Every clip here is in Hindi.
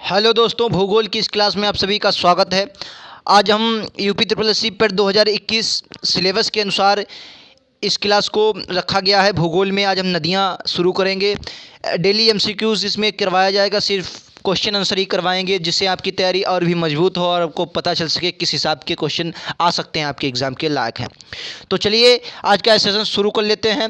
हेलो दोस्तों, भूगोल की इस क्लास में आप सभी का स्वागत है। आज हम यूपी ट्रिपल एस सी पेट 2021 सिलेबस के अनुसार इस क्लास को रखा गया है। भूगोल में आज हम नदियां शुरू करेंगे। डेली एमसीक्यूज़ इसमें करवाया जाएगा, सिर्फ क्वेश्चन आंसर ही करवाएंगे, जिससे आपकी तैयारी और भी मजबूत हो और आपको पता चल सके किस हिसाब के क्वेश्चन आ सकते हैं, आपके एग्ज़ाम के लायक हैं। तो चलिए आज का सेशन शुरू कर लेते हैं।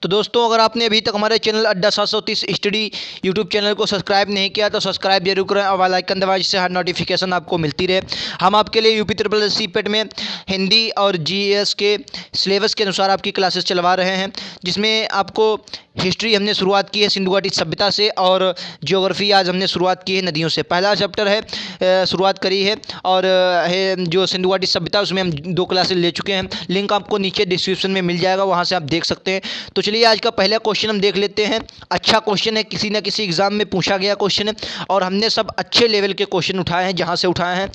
तो दोस्तों, अगर आपने अभी तक हमारे चैनल अड्डा 730 स्टडी यूट्यूब चैनल को सब्सक्राइब नहीं किया तो सब्सक्राइब जरूर करें और बेल आइकन दबाएं, जिससे हर नोटिफिकेशन आपको मिलती रहे। हम आपके लिए UP triple S C PET में हिंदी और जीएस के सिलेबस के अनुसार आपकी क्लासेस चलवा रहे हैं, जिसमें आपको हिस्ट्री हमने शुरुआत की है सिंधु घाटी सभ्यता से, और ज्योग्राफी आज हमने शुरुआत की है नदियों से। पहला चैप्टर है शुरुआत करी है, और है जो सिंधु घाटी सभ्यता, उसमें हम 2 क्लासेस ले चुके हैं। लिंक आपको नीचे डिस्क्रिप्शन में मिल जाएगा, वहाँ से आप देख सकते हैं। तो चलिए आज का पहला क्वेश्चन हम देख लेते हैं। अच्छा क्वेश्चन है, किसी न किसी एग्जाम में पूछा गया क्वेश्चन है, और हमने सब अच्छे लेवल के क्वेश्चन उठाए हैं जहाँ से उठाए हैं,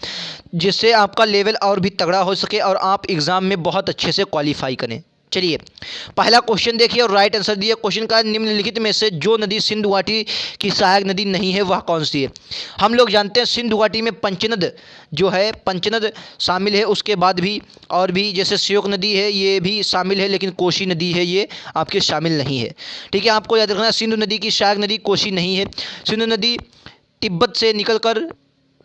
जिससे आपका लेवल और भी तगड़ा हो सके और आप एग्ज़ाम में बहुत अच्छे से क्वालिफाई करें। चलिए पहला क्वेश्चन देखिए और राइट आंसर दिए। क्वेश्चन का निम्नलिखित में से जो नदी सिंधु घाटी की सहायक नदी नहीं है वह कौन सी है। हम लोग जानते हैं सिंधु घाटी में पंचनद जो है, पंचनद शामिल है। उसके बाद भी और भी जैसे श्योक नदी है, ये भी शामिल है, लेकिन कोसी नदी है ये आपके शामिल नहीं है। ठीक है, आपको याद रखना सिंधु नदी की सहायक नदी कोसी नहीं है। सिंधु नदी तिब्बत से निकलकर,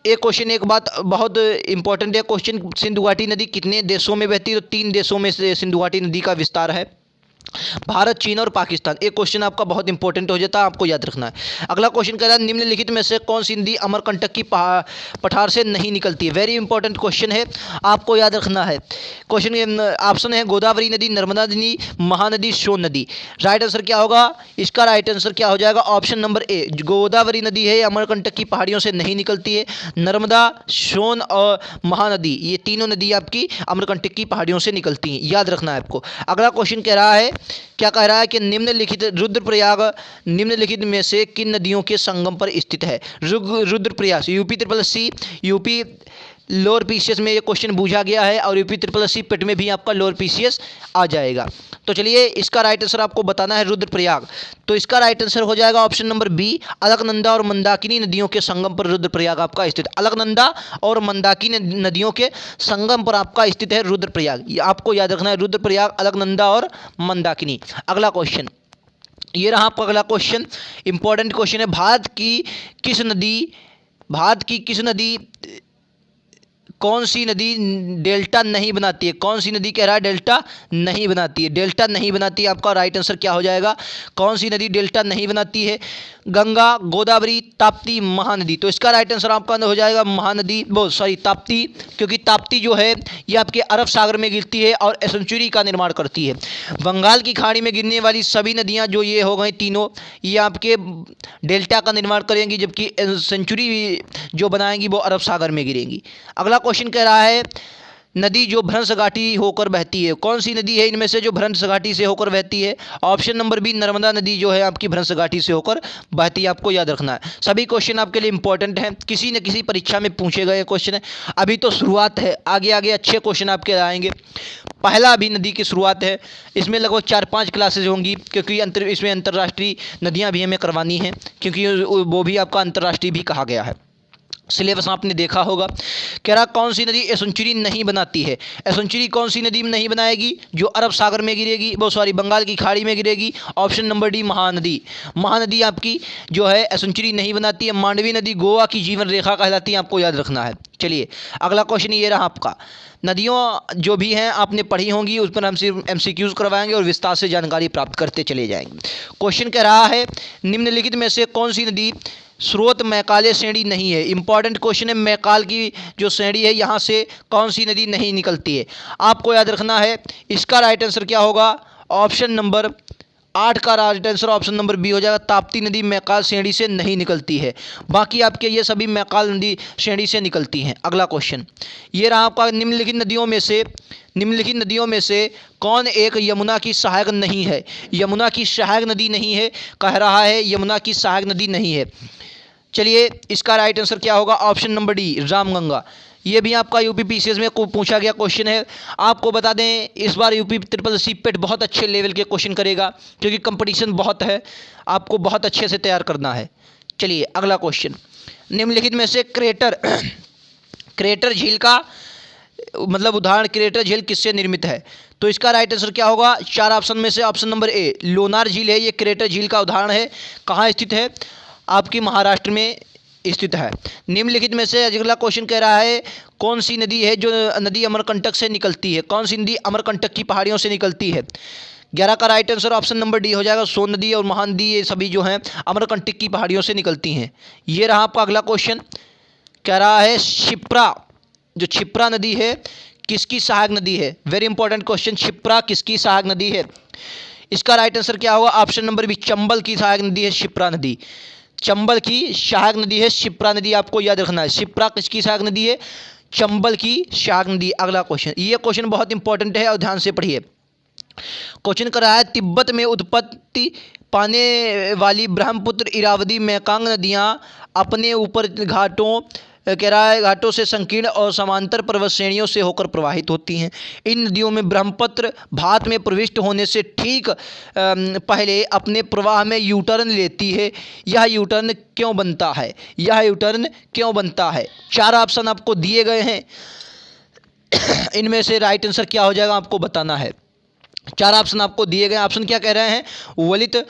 एक क्वेश्चन, एक बात बहुत इंपॉर्टेंट है क्वेश्चन, सिंधु घाटी नदी कितने देशों में बहती है? तो 3 देशों में से सिंधु घाटी नदी का विस्तार है, भारत, चीन और पाकिस्तान। एक क्वेश्चन आपका बहुत इंपॉर्टेंट हो जाता है, आपको याद रखना है। अगला क्वेश्चन कह रहा है निम्नलिखित में से कौन सी नदी अमरकंटक की पठार से नहीं निकलती है। वेरी इंपॉर्टेंट क्वेश्चन है, आपको याद रखना है। क्वेश्चन ऑप्शन है गोदावरी नदी, नर्मदा नदी, महानदी, सोन नदी। राइट आंसर क्या होगा? इसका राइट आंसर क्या हो जाएगा? ऑप्शन नंबर ए, गोदावरी नदी है अमरकंटक की पहाड़ियों से नहीं निकलती है। नर्मदा, सोन और महानदी, ये तीनों नदी आपकी अमरकंटक की पहाड़ियों से निकलती हैं, याद रखना है आपको। अगला क्वेश्चन कह रहा है, क्या कह रहा है कि निम्नलिखित रुद्रप्रयाग निम्नलिखित में से किन नदियों के संगम पर स्थित है। Rudraprayag UP triple S C UP lower PCS में ये क्वेश्चन पूछा गया है, और UP triple S C PET में भी आपका लोअर पीसीएस आ जाएगा। तो चलिए इसका राइट आंसर आपको बताना है रुद्रप्रयाग। तो इसका राइट आंसर हो जाएगा ऑप्शन नंबर बी, अलकनंदा और मंदाकिनी नदियों के संगम पर रुद्रप्रयाग आपका स्थित। अलकनंदा और मंदाकिनी नदियों के संगम पर आपका स्थित है रुद्रप्रयाग, ये आपको याद रखना है, रुद्रप्रयाग, अलकनंदा और मंदाकिनी। अगला क्वेश्चन ये रहा आपका अगला क्वेश्चन, इंपॉर्टेंट क्वेश्चन है। भारत की किस नदी कौन सी नदी डेल्टा नहीं बनाती है? कौन सी नदी कह रहा है डेल्टा नहीं बनाती है? डेल्टा नहीं बनाती है, आपका राइट आंसर क्या हो जाएगा? कौन सी नदी डेल्टा नहीं बनाती है? गंगा, गोदावरी, ताप्ती, महानदी। तो इसका राइट आंसर आपका हो जाएगा महानदी, ताप्ती, क्योंकि ताप्ती जो है ये आपके अरब सागर में गिरती है और एसेंचुरी का निर्माण करती है। बंगाल की खाड़ी में गिरने वाली सभी नदियाँ जो ये हो गई तीनों, ये आपके डेल्टा का निर्माण करेंगी, जबकि सेंचुरी जो बनाएंगी वो अरब सागर में गिरेंगी। अगला क्वेश्चन कह रहा है नदी जो भ्रंश घाटी होकर बहती है, कौन सी नदी है इनमें से जो भ्रंश घाटी से होकर बहती है? ऑप्शन नंबर बी, नर्मदा नदी जो है आपकी भ्रंश घाटी से होकर बहती है, आपको याद रखना है। सभी क्वेश्चन आपके लिए इंपॉर्टेंट हैं, किसी न किसी परीक्षा में पूछे गए क्वेश्चन है। अभी तो शुरुआत है, आगे आगे अच्छे क्वेश्चन आपके आएंगे। पहला अभी नदी की शुरुआत है, इसमें लगभग 4-5 क्लासेज होंगी, क्योंकि इसमें अंतर्राष्ट्रीय नदियाँ भी हमें करवानी हैं, क्योंकि वो भी आपका अंतर्राष्ट्रीय भी कहा गया है। सिलेबस आपने देखा होगा। कह रहा कौन सी नदी एसेंचुरी नहीं बनाती है? एसेंचुरी कौन सी नदी नहीं बनाएगी? जो अरब सागर में गिरेगी, बंगाल की खाड़ी में गिरेगी। Option number D, Mahanadi. Mahanadi आपकी जो है एसेंचुरी नहीं बनाती है। मांडवी नदी गोवा की जीवन रेखा कहलाती है, आपको याद रखना है। चलिए अगला क्वेश्चन ये रहा आपका, नदियों जो भी हैं आपने पढ़ी होंगी, उस पर हम सिर्फ एमसीक्यूज करवाएंगे और विस्तार से जानकारी प्राप्त करते चले जाएंगे। क्वेश्चन कह रहा है निम्नलिखित में से कौन सी नदी स्रोत मैकाले श्रेणी नहीं है? इंपॉर्टेंट क्वेश्चन है, मैकाल की जो श्रेणी है यहाँ से कौन सी नदी नहीं निकलती है? आपको याद रखना है। इसका राइट आंसर क्या होगा? ऑप्शन नंबर 8 का right answer option number B हो जाएगा, ताप्ती नदी मैकाल श्रेणी से नहीं निकलती है। बाकी आपके ये सभी मैकाल नदी श्रेणी से निकलती हैं। अगला क्वेश्चन ये रहा आपका, निम्नलिखित नदियों में से कौन एक यमुना की सहायक नहीं है? यमुना की सहायक नदी नहीं है, कह रहा है यमुना की सहायक नदी नहीं है। चलिए इसका राइट आंसर क्या होगा? Option number D, Ramganga. ये भी आपका यूपी पीसीएस में पूछा गया क्वेश्चन है। आपको बता दें इस बार यूपी ट्रिपल सी पेट बहुत अच्छे लेवल के क्वेश्चन करेगा, क्योंकि कंपटीशन बहुत है, आपको बहुत अच्छे से तैयार करना है। चलिए अगला क्वेश्चन, निम्नलिखित में से क्रेटर क्रेटर झील का मतलब उदाहरण क्रेटर झील किससे निर्मित है? तो इसका राइट आंसर क्या होगा? चार ऑप्शन में से ऑप्शन नंबर ए लोनार झील है, ये क्रेटर झील का उदाहरण है। कहाँ स्थित है? आपकी महाराष्ट्र में स्थित है। निम्नलिखित में से अगला क्वेश्चन कह रहा है कौन सी नदी है जो नदी अमरकंटक से निकलती है? कौन सी नदी अमरकंटक की पहाड़ियों से निकलती है? 11 का right answer option number D हो जाएगा। सोन नदी और महानदी ये सभी जो हैं अमरकंटक की पहाड़ियों से निकलती हैं। ये रहा आपका अगला क्वेश्चन, कह रहा है क्षिप्रा, जो क्षिप्रा नदी है किसकी सहायक नदी है? वेरी इंपॉर्टेंट क्वेश्चन, क्षिप्रा किसकी सहायक नदी है? इसका राइट आंसर क्या होगा? ऑप्शन नंबर बी चंबल की सहायक नदी है क्षिप्रा नदी। चंबल की सहायक नदी है क्षिप्रा नदी, आपको याद रखना है। क्षिप्रा किसकी सहायक नदी है? चंबल की सहायक नदी। अगला क्वेश्चन, ये क्वेश्चन बहुत इंपॉर्टेंट है और ध्यान से पढ़िए। क्वेश्चन कर रहा है तिब्बत में उत्पत्ति पाने वाली ब्रह्मपुत्र, इरावदी, मेकांग नदियां अपने ऊपर घाटों कह रहा है घाटों से संकीर्ण और समांतर पर्वत श्रेणियों से होकर प्रवाहित होती हैं। इन नदियों में ब्रह्मपुत्र भारत में प्रविष्ट होने से ठीक पहले अपने प्रवाह में यू टर्न लेती है। यह यू टर्न क्यों बनता है? यह यू टर्न क्यों बनता है? चार ऑप्शन आपको दिए गए हैं, इनमें से राइट आंसर क्या हो जाएगा आपको बताना है। चार ऑप्शन आपको दिए गए। ऑप्शन क्या कह रहे हैं? वलित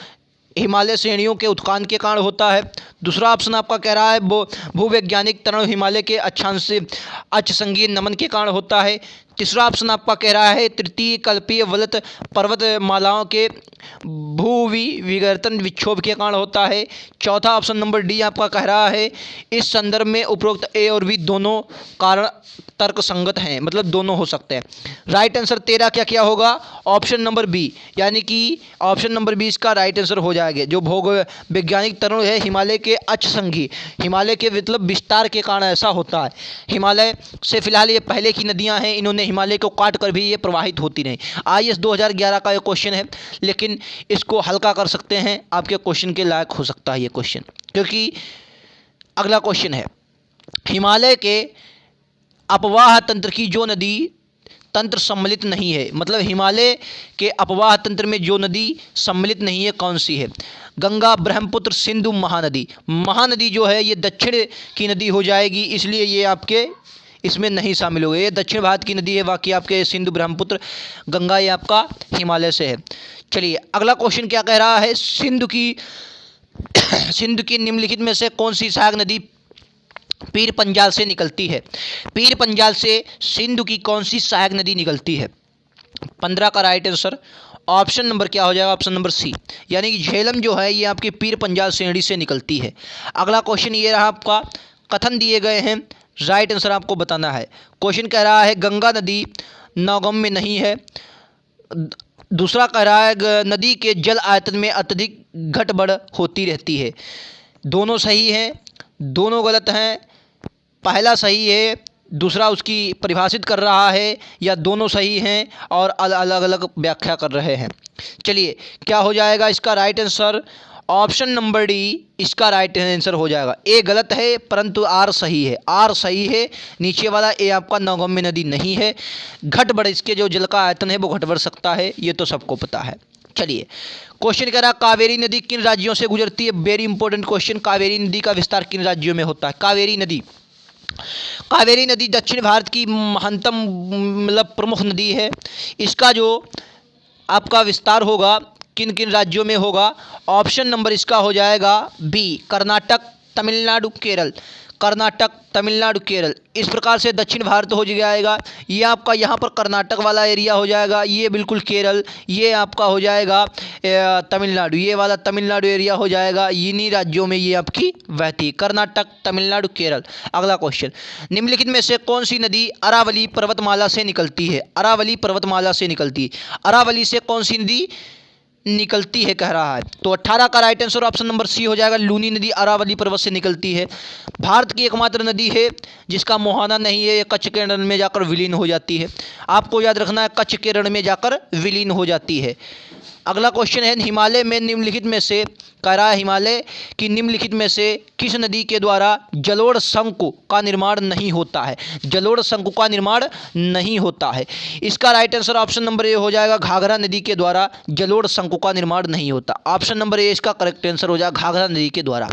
हिमालय श्रेणियों के उत्कान के कारण होता है। दूसरा ऑप्शन आपका कह रहा है भूवैज्ञानिक तरण हिमालय के अक्षांश अक्ष संगीय नमन के कारण होता है। तीसरा ऑप्शन आपका कह रहा है तृतीय कल्पीय वलत पर्वतमालाओं के भूविवर्तन विक्षोभ के कारण होता है। चौथा ऑप्शन नंबर डी आपका कह रहा है इस संदर्भ में उपरोक्त ए और बी दोनों कारण तर्क संगत हैं, मतलब दोनों हो सकते हैं। राइट आंसर तेरा क्या क्या होगा? ऑप्शन नंबर बी, यानी कि ऑप्शन नंबर 20 का राइट आंसर हो जाएगा। जो भूग वैज्ञानिक तरण है हिमालय के अक्ष संघी, हिमालय के मतलब विस्तार के कारण ऐसा होता है। हिमालय से फिलहाल ये पहले की नदियां हैं, इन्होंने हिमालय को काट कर भी ये प्रवाहित होती नहीं। IAS 2011 का ये क्वेश्चन है, लेकिन इसको हल्का कर सकते हैं, आपके क्वेश्चन के लायक हो सकता है ये क्वेश्चन। क्योंकि अगला क्वेश्चन है हिमालय के अपवाह तंत्र की जो नदी तंत्र सम्मिलित नहीं है, मतलब हिमालय के अपवाह तंत्र में जो नदी सम्मिलित नहीं है कौन सी है? गंगा, ब्रह्मपुत्र, सिंधु, महानदी। महानदी जो है ये दक्षिण की नदी हो जाएगी, इसलिए ये आपके इसमें नहीं शामिल हो गए। ये दक्षिण भारत की नदी है, बाकी आपके सिंधु, ब्रह्मपुत्र, गंगा ये आपका हिमालय से है। चलिए अगला क्वेश्चन क्या कह रहा है? सिंधु की निम्नलिखित में से कौन सी सहायक नदी पीर पंजाल से निकलती है? पीर पंजाल से सिंधु की कौन सी सहायक नदी निकलती है? 15 का राइट आंसर ऑप्शन नंबर क्या हो जाएगा? ऑप्शन नंबर सी, यानी कि झेलम जो है ये आपकी पीर पंजाल श्रेणी से निकलती है। अगला क्वेश्चन ये रहा आपका, कथन दिए गए हैं, राइट आंसर आपको बताना है। क्वेश्चन कह रहा है गंगा नदी नौगम में नहीं है। दूसरा कह रहा है नदी के जल आयतन में अत्यधिक घट बढ़ होती रहती है। दोनों सही हैं, दोनों गलत हैं। पहला सही है, दूसरा उसकी परिभाषित कर रहा है, या दोनों सही हैं और अलग अलग व्याख्या कर रहे हैं। चलिए क्या हो जाएगा इसका right answer? Option number D इसका राइट आंसर हो जाएगा। ए गलत है परंतु आर सही है। आर सही है, नीचे वाला ए आपका नौगम्य नदी नहीं है। घट बढ़ इसके जो जल का आयतन है वो घट बढ़ सकता है, ये तो सबको पता है। चलिए क्वेश्चन कह रहा कावेरी नदी किन राज्यों से गुजरती है? वेरी इंपॉर्टेंट क्वेश्चन, कावेरी नदी का विस्तार किन राज्यों में होता है? कावेरी नदी दक्षिण भारत की महत्तम मतलब प्रमुख नदी है। इसका जो आपका विस्तार होगा किन किन राज्यों में होगा? ऑप्शन नंबर इसका हो जाएगा बी, कर्नाटक, तमिलनाडु, केरल। कर्नाटक, तमिलनाडु, केरल, इस प्रकार से दक्षिण भारत हो जाएगा। ये आपका यहाँ पर कर्नाटक वाला एरिया हो जाएगा, ये बिल्कुल केरल, ये आपका हो जाएगा तमिलनाडु, ये वाला तमिलनाडु एरिया हो जाएगा। इन्हीं राज्यों में ये आपकी बहती है, कर्नाटक, तमिलनाडु, केरल। अगला क्वेश्चन, निम्नलिखित में से कौन सी नदी अरावली पर्वतमाला से निकलती है? अरावली पर्वतमाला से निकलती है। अरावली से कौन सी नदी निकलती है कह रहा है? तो 18 का right answer option number C हो जाएगा। लूनी नदी अरावली पर्वत से निकलती है। भारत की एकमात्र नदी है जिसका मुहाना नहीं है, ये कच्छ के रण में जाकर विलीन हो जाती है। आपको याद रखना है, कच्छ के रण में जाकर विलीन हो जाती है। अगला क्वेश्चन है हिमालय में निम्नलिखित में से कह रहा है हिमालय की निम्नलिखित में से किस नदी के द्वारा जलोढ़ शंकु का निर्माण नहीं होता है? जलोढ़ शंकु का निर्माण नहीं होता है। इसका right answer option number A हो जाएगा, घाघरा नदी के द्वारा जलोढ़ शंकु का निर्माण नहीं होता। ऑप्शन नंबर ए इसका करेक्ट आंसर हो जाएगा, घाघरा नदी के द्वारा।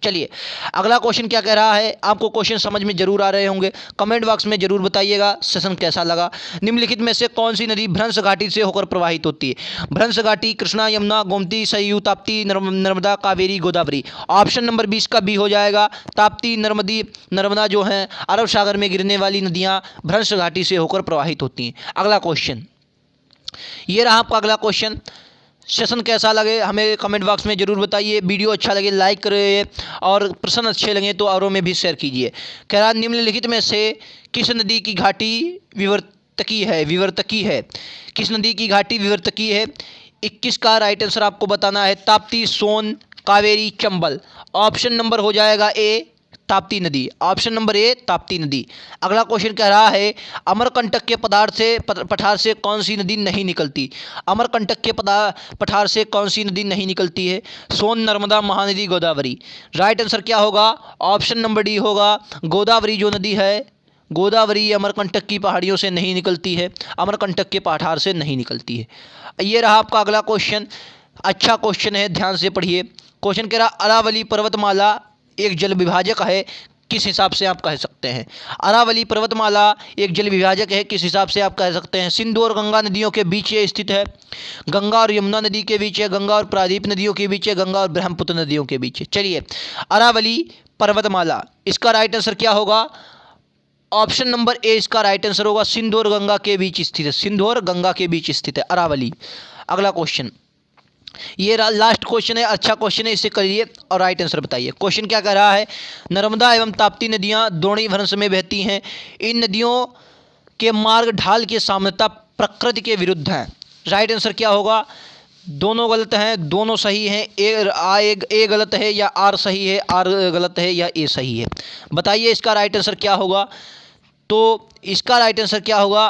चलिए अगला क्वेश्चन क्या कह रहा है, आपको क्वेश्चन समझ में जरूर आ रहे होंगे, कमेंट बॉक्स में जरूर बताइएगा सेशन कैसा लगा। निम्नलिखित में से कौन सी नदी भ्रंश घाटी से होकर प्रवाहित होती है? भ्रंश घाटी कृष्णा, यमुना, गोमती, सरयू, ताप्ती, नर्मदा, कावेरी, गोदावरी। ऑप्शन नंबर 20 का बी हो जाएगा ताप्ती, नर्मदा जो है अरब सागर में गिरने वाली नदियां भ्रंश घाटी से होकर प्रवाहित होती हैं। अगला क्वेश्चन, ये रहा आपका अगला क्वेश्चन। सेशन कैसा लगे हमें कमेंट बॉक्स में ज़रूर बताइए। वीडियो अच्छा लगे लाइक करिए और प्रश्न अच्छे लगे तो औरों में भी शेयर कीजिए। कह रहा निम्नलिखित में से किस नदी की घाटी विवर्तकी है? किस नदी की घाटी विवर्तकी है? 21 का राइट आंसर आपको बताना है ताप्ती, सोन, कावेरी, चंबल। ऑप्शन नंबर हो जाएगा ए ताप्ती नदी। ऑप्शन नंबर ए ताप्ती नदी। अगला क्वेश्चन कह रहा है अमरकंटक के पठार से कौन सी नदी नहीं निकलती? अमरकंटक के पठार से कौन सी नदी नहीं निकलती है? सोन, नर्मदा, महानदी, गोदावरी। राइट आंसर क्या होगा? ऑप्शन नंबर डी होगा गोदावरी। जो नदी है गोदावरी अमरकंटक की पहाड़ियों से नहीं निकलती है, अमरकंटक के पठार से नहीं निकलती है। ये रहा आपका अगला क्वेश्चन। अच्छा क्वेश्चन है, ध्यान से पढ़िए। क्वेश्चन कह रहा अरावली पर्वतमाला एक जल विभाजक है, किस हिसाब से आप कह सकते हैं? अरावली पर्वतमाला एक जल विभाजक है, किस हिसाब से आप कह सकते हैं? सिंधु और गंगा नदियों के बीच ये स्थित है, गंगा और यमुना नदी के बीच है, गंगा और प्रायद्वीप नदियों के बीच है, गंगा और ब्रह्मपुत्र नदियों के बीच है। चलिए अरावली पर्वतमाला, इसका राइट आंसर क्या होगा? ऑप्शन नंबर ए इसका राइट आंसर होगा, सिंधु और गंगा के बीच स्थित है। सिंधु और गंगा के बीच स्थित है अरावली। अगला क्वेश्चन, ये लास्ट क्वेश्चन है, अच्छा क्वेश्चन है, इसे करिए और राइट आंसर बताइए। क्वेश्चन क्या कह रहा है? नर्मदा एवं ताप्ती नदियां द्रोणी भ्रंश में बहती हैं, इन नदियों के मार्ग ढाल की साम्यता प्रकृति के विरुद्ध है। राइट आंसर क्या होगा? दोनों गलत हैं, दोनों सही हैं। ए गलत है या आर सही है, आर गलत है या ए सही है? बताइए इसका राइट आंसर क्या होगा? तो इसका राइट आंसर क्या होगा?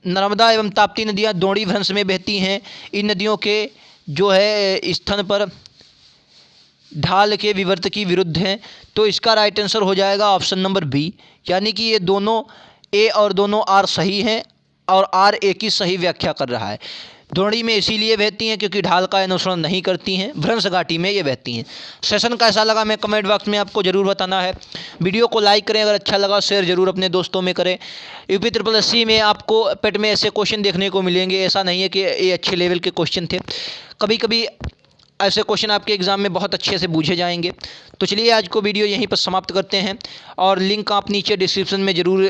नर्मदा एवं ताप्ती नदियां द्रोणी भ्रंश में बहती हैं, इन नदियों के जो है स्थान पर ढाल के विवर्त की विरुद्ध हैं। तो इसका राइट आंसर हो जाएगा ऑप्शन नंबर बी, यानी कि ये दोनों ए और दोनों आर सही हैं और आर ए की सही व्याख्या कर रहा है। द्रोणी में इसीलिए बहती हैं क्योंकि ढाल का अनुसरण नहीं करती हैं, भ्रंश घाटी में ये बहती हैं। सेशन कैसा लगा मैं कमेंट बॉक्स में आपको ज़रूर बताना है। वीडियो को लाइक करें, अगर अच्छा लगा शेयर ज़रूर अपने दोस्तों में करें। यूपी SSC में आपको पेट में ऐसे क्वेश्चन देखने को मिलेंगे, ऐसा नहीं है कि ये अच्छे लेवल के क्वेश्चन थे, कभी कभी ऐसे क्वेश्चन आपके एग्ज़ाम में बहुत अच्छे से पूछे जाएंगे। तो चलिए आज को वीडियो यहीं पर समाप्त करते हैं और लिंक आप नीचे डिस्क्रिप्शन में ज़रूर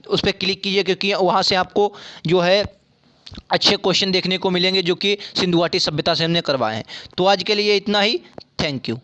उस पर क्लिक कीजिए, क्योंकि वहाँ से आपको जो है अच्छे क्वेश्चन देखने को मिलेंगे जो कि सिंधु घाटी सभ्यता से हमने करवाए हैं। तो आज के लिए इतना ही, थैंक यू।